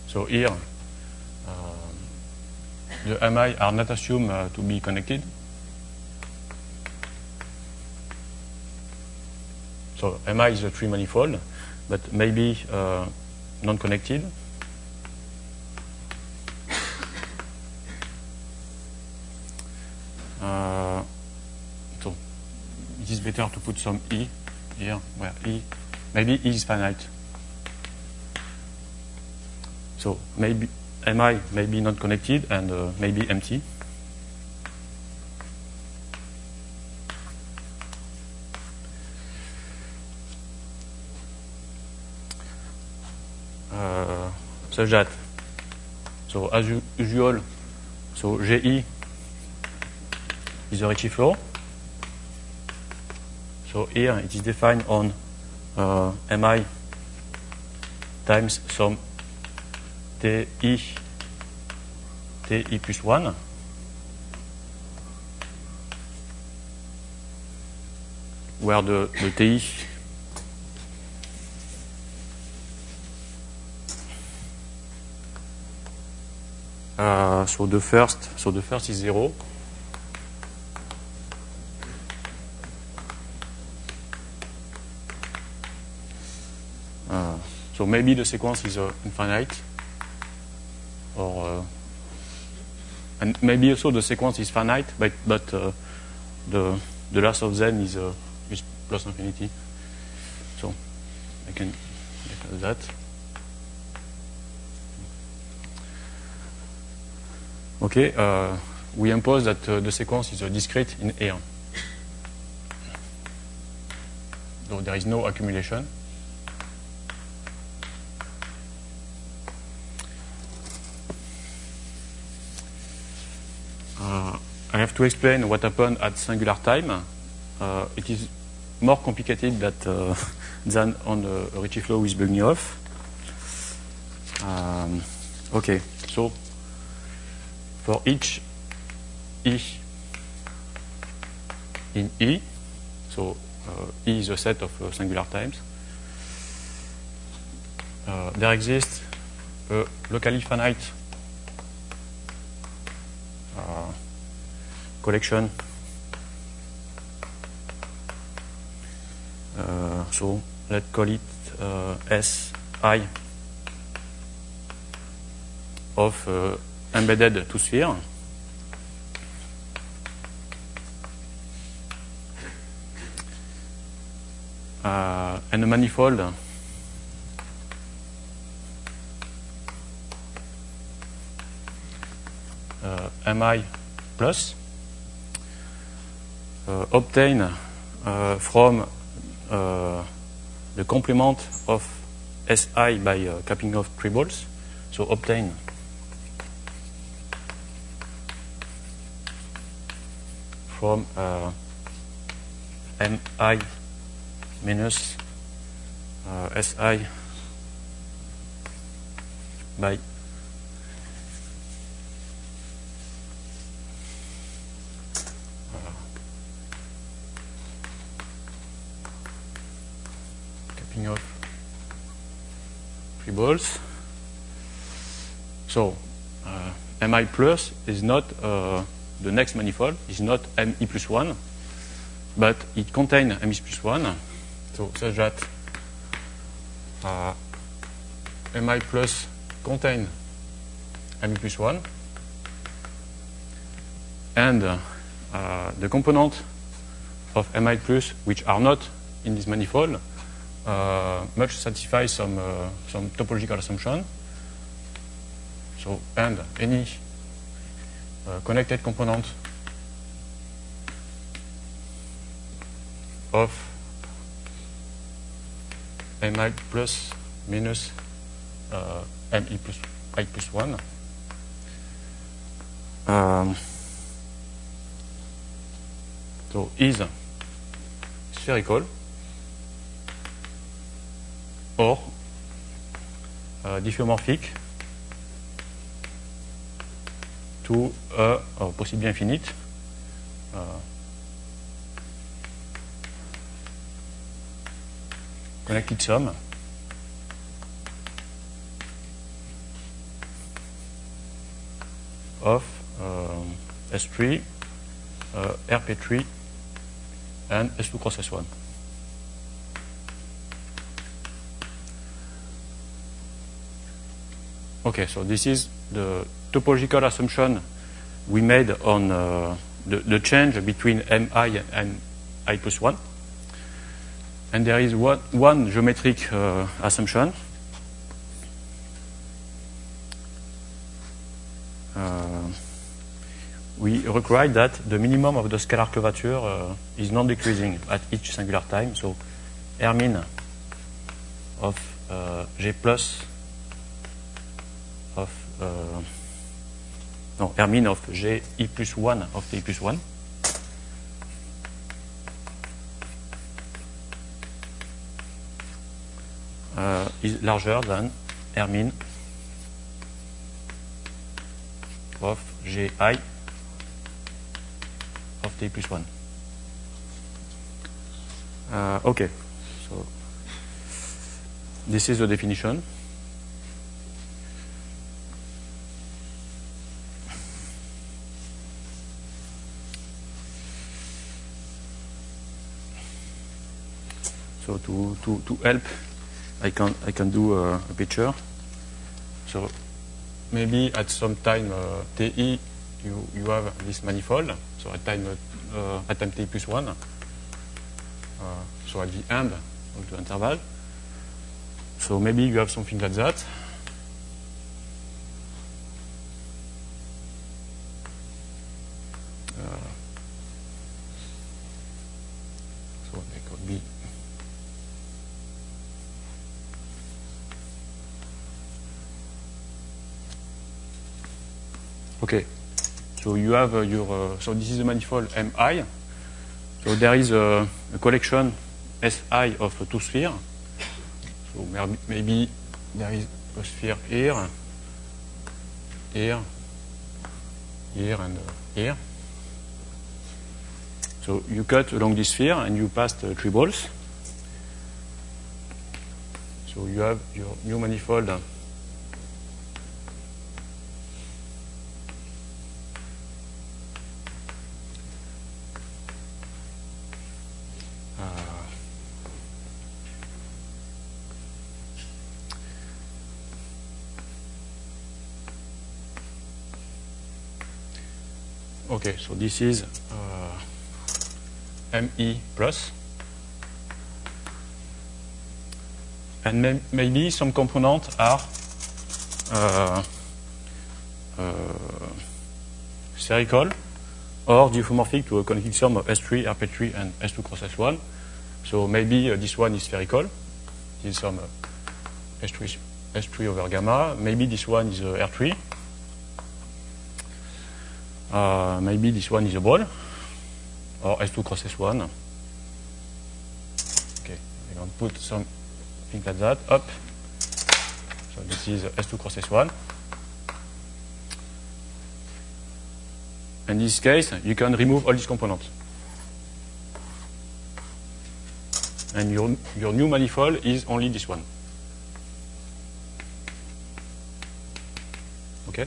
Speaker 1: So here, the MI are not assumed to be connected. So MI is a tree-manifold, but maybe non-connected. So it is better to put some E here, where E, maybe E is finite. So maybe MI may be not connected and maybe empty. Such that, so as usual, so GI is a Ricci flow. So here it is defined on MI times some TI plus 1. Where the TI so the first is 0. So maybe the sequence is infinite, or and maybe also the sequence is finite, but the last of them is plus infinity. So I can make that. Okay, we impose that the sequence is discrete in A1. So there is no accumulation. I have to explain what happened at singular time. It is more complicated than on the Ricci flow with Bugniov. Okay, so for each E in E, so E is a set of singular times, there exists a locally finite collection. So let's call it Si of embedded two sphere. And a manifold Mi plus obtain from the complement of Si by capping off triples. So obtain from Mi minus Si by capping off three balls. So Mi plus is not the next manifold, is not Mi plus 1, but it contains mi plus 1, so such that mi plus contain mi plus 1, and the component of mi plus which are not in this manifold must satisfy some topological assumption. So, and any connected component of mi plus minus mi plus 1 so is spherical or diffeomorphic to or possibly infinite connected sum of S3, RP3, and S2 cross S1. Okay, so this is the topological assumption we made on the change between mi and I plus 1. And there is one geometric assumption. We require that the minimum of the scalar curvature is non-decreasing at each singular time. So R min of G plus of no, R min of G I plus 1 of T plus 1 is larger than R min of Gi of T plus 1. Okay, so this is the definition. So to help, I can do a picture. So maybe at some time Ti you have this manifold. So at time T plus 1. So at the end of the interval. So maybe you have something like that. So there could be okay. So you have your so this is a manifold Mi. So there is a collection Si of two spheres. So maybe there is a sphere here, here, here, and here. So you cut along this sphere and you pass three balls. So you have your new manifold. Okay, so this is Mi plus. And maybe some components are spherical or diffeomorphic to a connected sum of S3, RP3, and S2 cross S1. So maybe this one is spherical. This is some S3 over gamma. Maybe this one is R3. Maybe this one is a ball, or S2 cross S1. Okay, I'm going to put something like that up. So this is S2 cross S1. In this case, you can remove all these components. And your new manifold is only this one. Okay?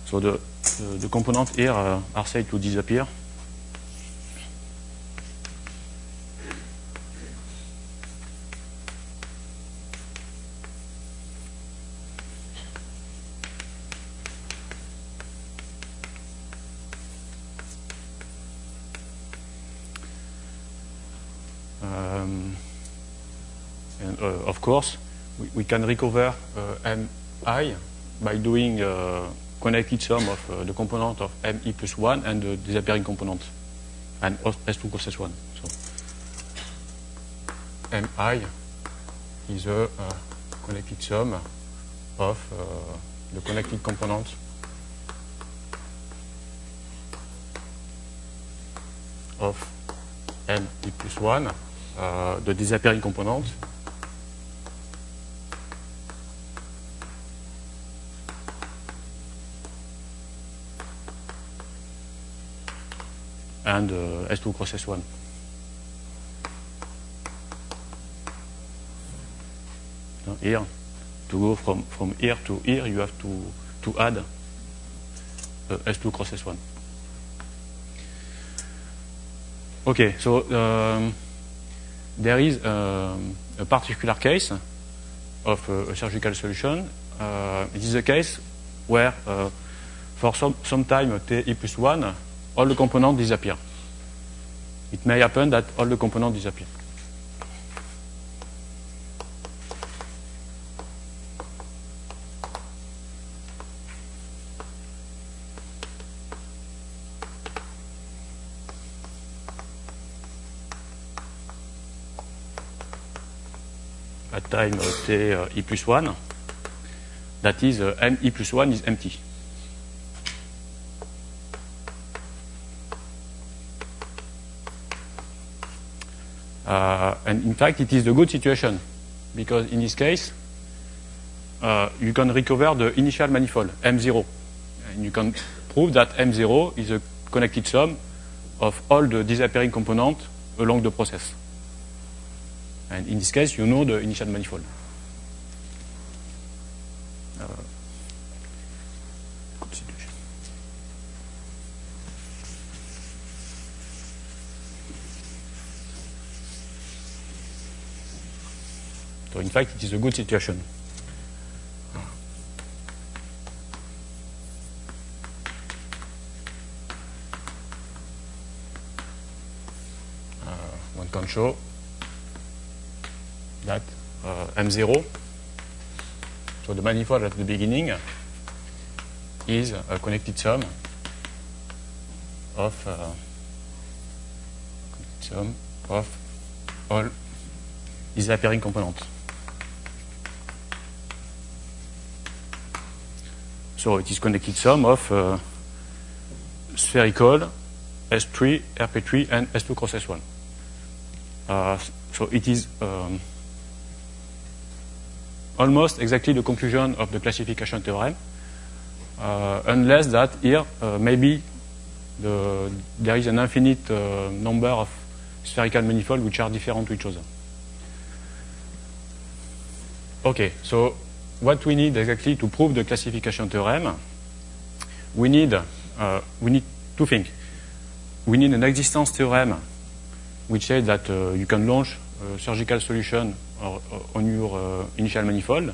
Speaker 1: So the components here are said to disappear. And of course, we can recover Mi by doing connected sum of the component of Mi plus 1 and the disappearing component, and S2 cross S1. So Mi is a connected sum of the connected component of Mi plus 1, the disappearing component, and S2 cross S1. Here, to go from here to here, you have to add S2 cross S1. Okay, so there is a particular case of a surgical solution. It is a case where for some time t I plus 1, all the components disappear. It may happen that all the components disappear. At time t I plus 1, that is Mi plus 1 is empty. And in fact, it is a good situation, because in this case, you can recover the initial manifold, M0. And you can prove that M0 is a connected sum of all the disappearing components along the process. And in this case, you know the initial manifold. So in fact, it is a good situation. One can show that M0, so the manifold at the beginning, is a connected sum of all disappearing components. So it is connected sum of spherical S3, RP3, and S2 cross S1. So it is almost exactly the conclusion of the classification theorem, unless that here maybe there is an infinite number of spherical manifolds which are different to each other. Okay, so what we need exactly to prove the classification theorem, we need two things. We need an existence theorem which says that you can launch a surgical solution on your initial manifold.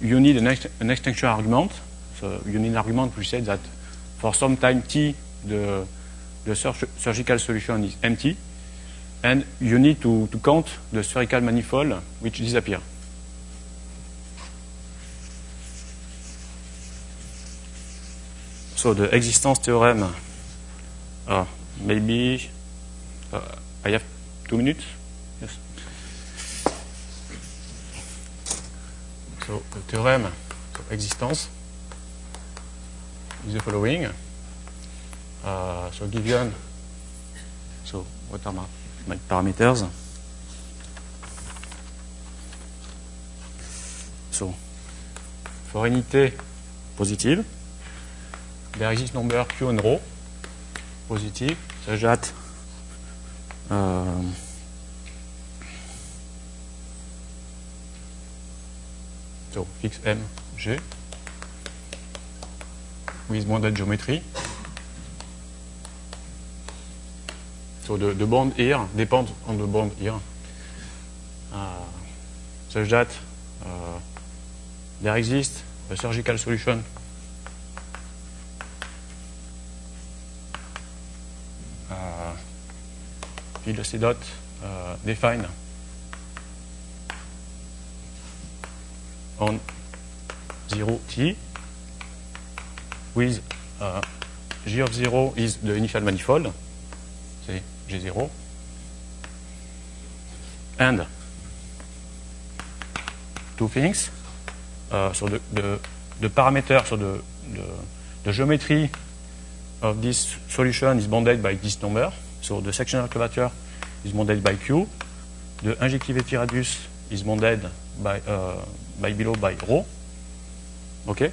Speaker 1: You need an extension argument. So you need an argument which says that for some time t, the surgical solution is empty, and you need to count the spherical manifold which disappear. So the existence theorem, maybe I have 2 minutes. Yes. So the theorem of existence is the following. So given, so what are my parameters? So for any t positive, there exists number q and rho positive such that so fix m g with bonded geometry. So the bond here depends on the bond here, such that there exists a surgical solution velocity dot defined on 0t with G of 0 is the initial manifold, say G0, and two things. So the parameter, so the geometry of this solution is bounded by this number. So the sectional curvature is bounded by Q. The injectivity radius is bounded by below by rho. Okay,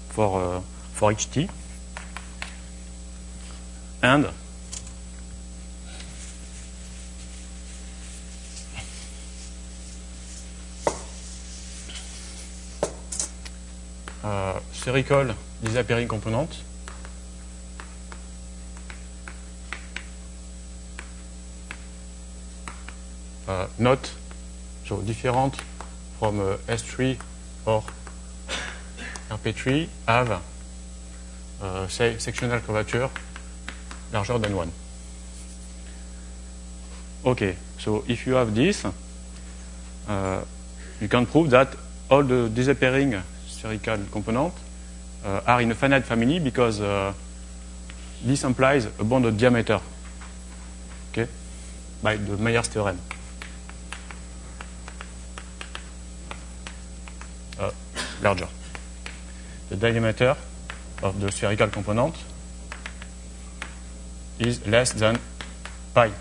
Speaker 1: for each t. And spherical disappearing component not so different from S3 or RP3 have say sectional curvature larger than 1. Okay, so if you have this, you can prove that all the disappearing spherical components are in a finite family because this implies a bounded diameter, okay, by the Meyer's theorem. Larger. The diameter of the spherical component is less than pi.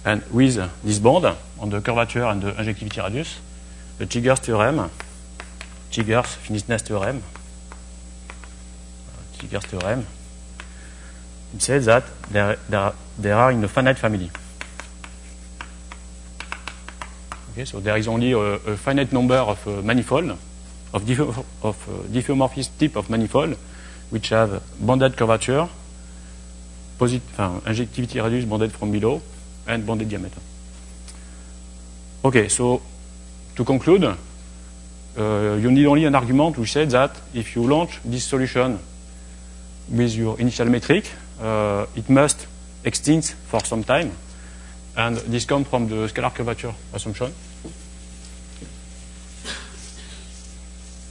Speaker 1: And with this bond on the curvature and the injectivity radius, the Chigger's theorem, Chigger's finiteness theorem, it says that there are in a finite family. Okay, so there is only a finite number of manifold, of diffeomorphism type of manifold, which have bounded curvature, injectivity radius bounded from below, and bounded diameter. Okay, so to conclude, you need only an argument which says that if you launch this solution with your initial metric, it must extinct for some time, and this comes from the scalar curvature assumption.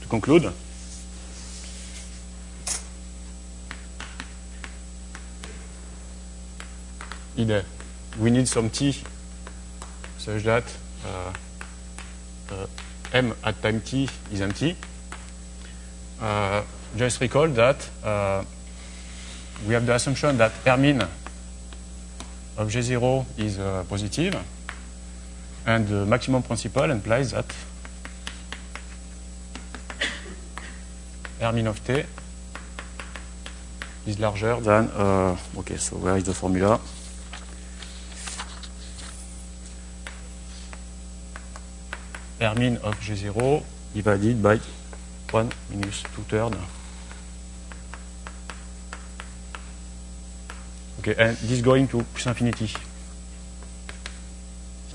Speaker 1: To conclude, we need some t such that m at time t is empty. Just recall that we have the assumption that Hermine of G0 is positive, and the maximum principle implies that Hermine of t is larger than, okay, so where is the formula? Hermine of G0 divided by 1 minus 2/3. Okay, and this going to plus infinity,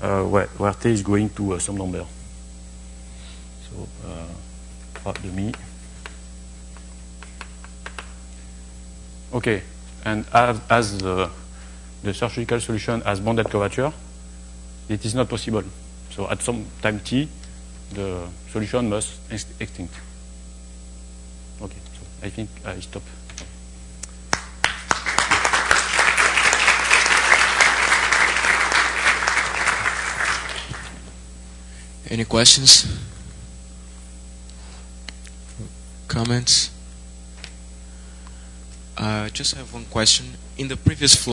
Speaker 1: where t is going to some number. So, 3/2. Okay, and as the surgical solution has bounded curvature, it is not possible. So at some time t, the solution must extinct. Okay, so I think I stop.
Speaker 2: Any questions? Comments? I just have one question. In the previous floor,